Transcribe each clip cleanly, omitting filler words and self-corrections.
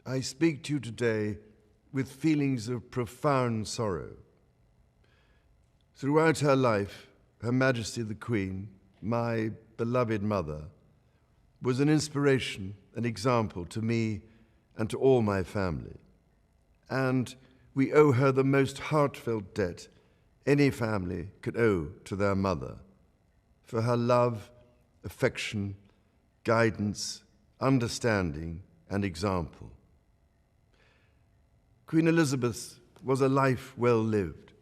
I speak to you today with feelings of profound sorrow. Throughout her life, Her Majesty the Queen, my beloved mother, was an inspiration, an example to me and to all my family. And we owe her the most heartfelt debt any family could owe to their mother, for her love, affection, guidance, understanding, and example. Queen Elizabeth was a life well lived,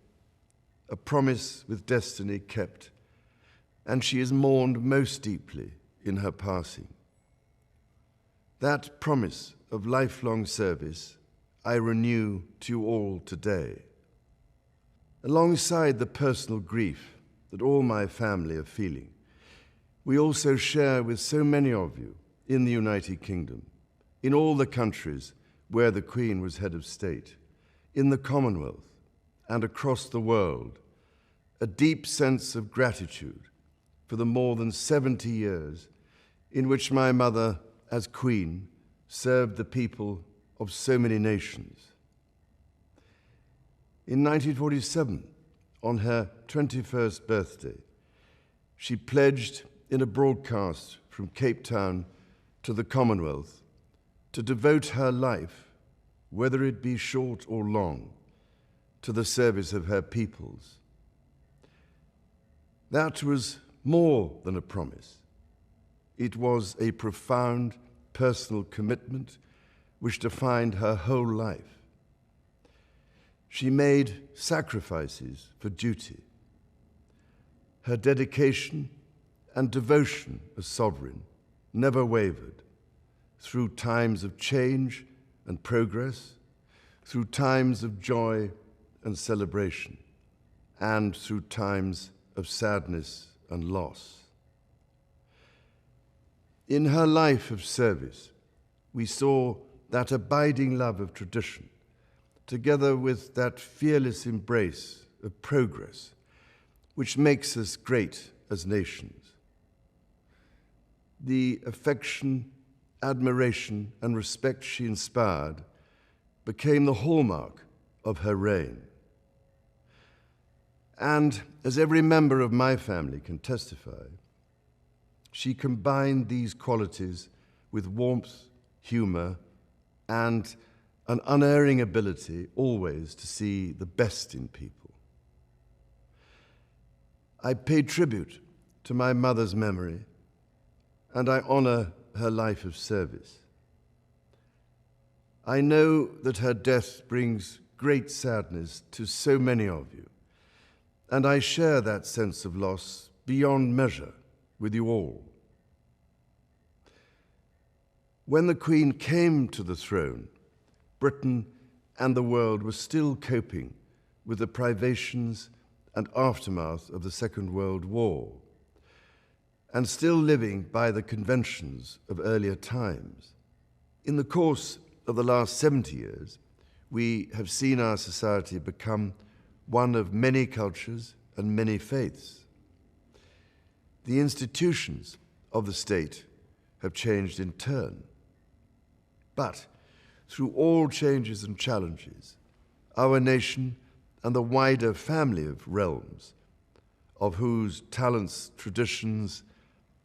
a promise with destiny kept, and she is mourned most deeply in her passing. That promise of lifelong service I renew to you all today. Alongside the personal grief that all my family are feeling, we also share with so many of you in the United Kingdom, in all the countries where the Queen was head of state, in the Commonwealth and across the world, a deep sense of gratitude for the more than 70 years in which my mother, as Queen, served the people of so many nations. In 1947, on her 21st birthday, she pledged in a broadcast from Cape Town to the Commonwealth to devote her life, whether it be short or long, to the service of her peoples. That was more than a promise. It was a profound personal commitment which defined her whole life. She made sacrifices for duty. Her dedication and devotion as sovereign never wavered through times of change and progress, through times of joy and celebration, and through times of sadness and loss. In her life of service, we saw that abiding love of tradition, together with that fearless embrace of progress, which makes us great as nations. The affection, admiration, and respect she inspired became the hallmark of her reign. And as every member of my family can testify, she combined these qualities with warmth, humor, and an unerring ability always to see the best in people. I pay tribute to my mother's memory, and I honor her life of service. I know that her death brings great sadness to so many of you, and I share that sense of loss beyond measure with you all. When the Queen came to the throne, Britain and the world were still coping with the privations and aftermath of the Second World War, and still living by the conventions of earlier times. In the course of the last 70 years, we have seen our society become one of many cultures and many faiths. The institutions of the state have changed in turn. But through all changes and challenges, our nation and the wider family of realms, of whose talents, traditions,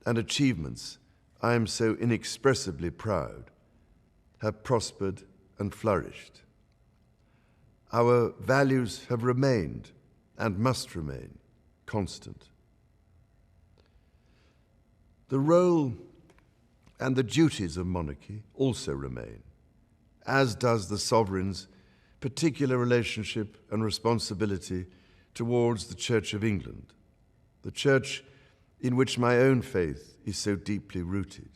and achievements I am so inexpressibly proud, have prospered and flourished. Our values have remained and must remain constant. The role and the duties of monarchy also remain, as does the sovereign's particular relationship and responsibility towards the Church of England, the church in which my own faith is so deeply rooted.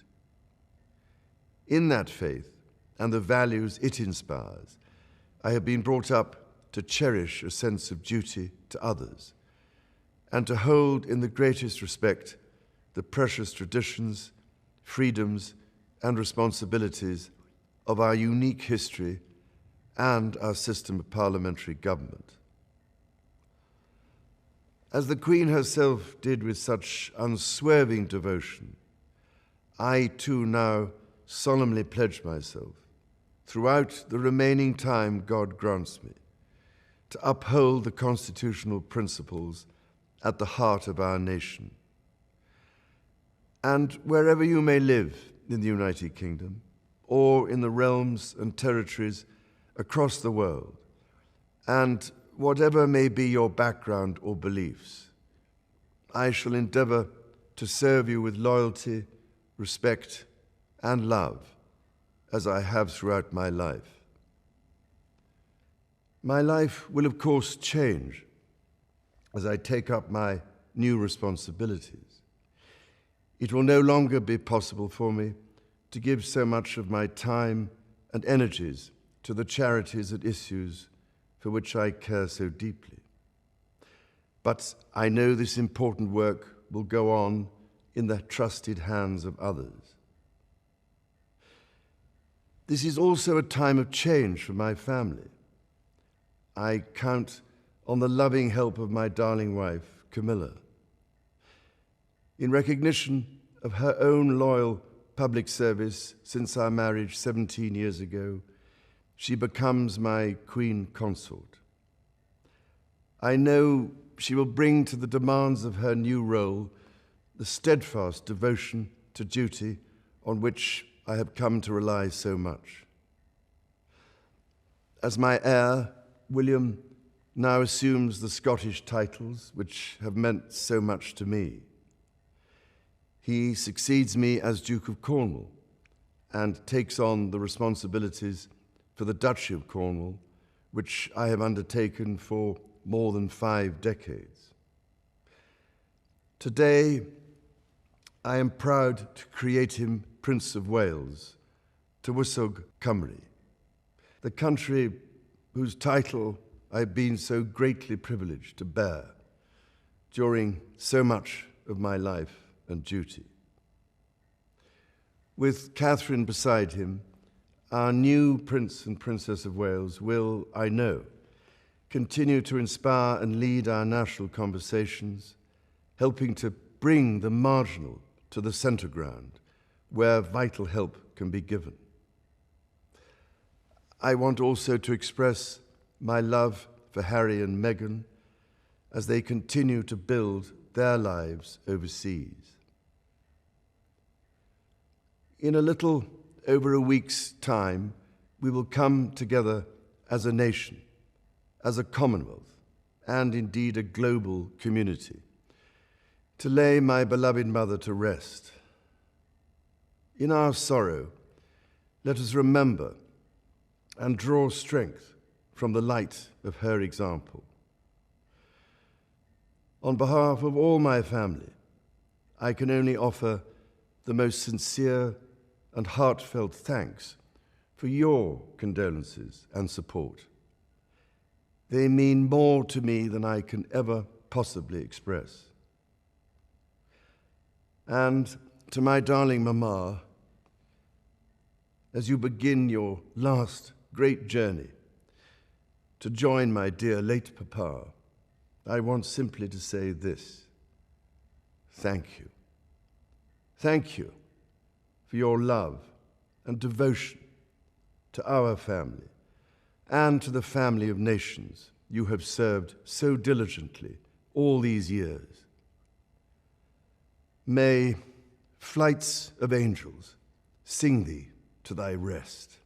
In that faith and the values it inspires, I have been brought up to cherish a sense of duty to others and to hold in the greatest respect the precious traditions, freedoms, and responsibilities of our unique history and our system of parliamentary government. As the Queen herself did with such unswerving devotion, I too now solemnly pledge myself, throughout the remaining time God grants me, to uphold the constitutional principles at the heart of our nation. And wherever you may live in the United Kingdom, or in the realms and territories across the world, and whatever may be your background or beliefs, I shall endeavor to serve you with loyalty, respect, and love, as I have throughout my life. My life will, of course, change as I take up my new responsibilities. It will no longer be possible for me to give so much of my time and energies to the charities and issues for which I care so deeply. But I know this important work will go on in the trusted hands of others. This is also a time of change for my family. I count on the loving help of my darling wife, Camilla. In recognition of her own loyal public service since our marriage 17 years ago, she becomes my Queen Consort. I know she will bring to the demands of her new role the steadfast devotion to duty on which I have come to rely so much. As my heir, William now assumes the Scottish titles which have meant so much to me. He succeeds me as Duke of Cornwall and takes on the responsibilities for the Duchy of Cornwall, which I have undertaken for more than 5 decades. Today, I am proud to create him Prince of Wales, Tywysog Cymru, the country whose title I've been so greatly privileged to bear during so much of my life and duty. With Catherine beside him, our new Prince and Princess of Wales will, I know, continue to inspire and lead our national conversations, helping to bring the marginal to the centre ground, where vital help can be given. I want also to express my love for Harry and Meghan as they continue to build their lives overseas. In a little over a week's time, we will come together as a nation, as a Commonwealth, and indeed a global community, to lay my beloved mother to rest. In our sorrow, let us remember and draw strength from the light of her example. On behalf of all my family, I can only offer the most sincere and heartfelt thanks for your condolences and support. They mean more to me than I can ever possibly express. And to my darling Mama, as you begin your last great journey to join my dear late Papa, I want simply to say this: thank you. Thank you for your love and devotion to our family and to the family of nations you have served so diligently all these years. May flights of angels sing thee to thy rest.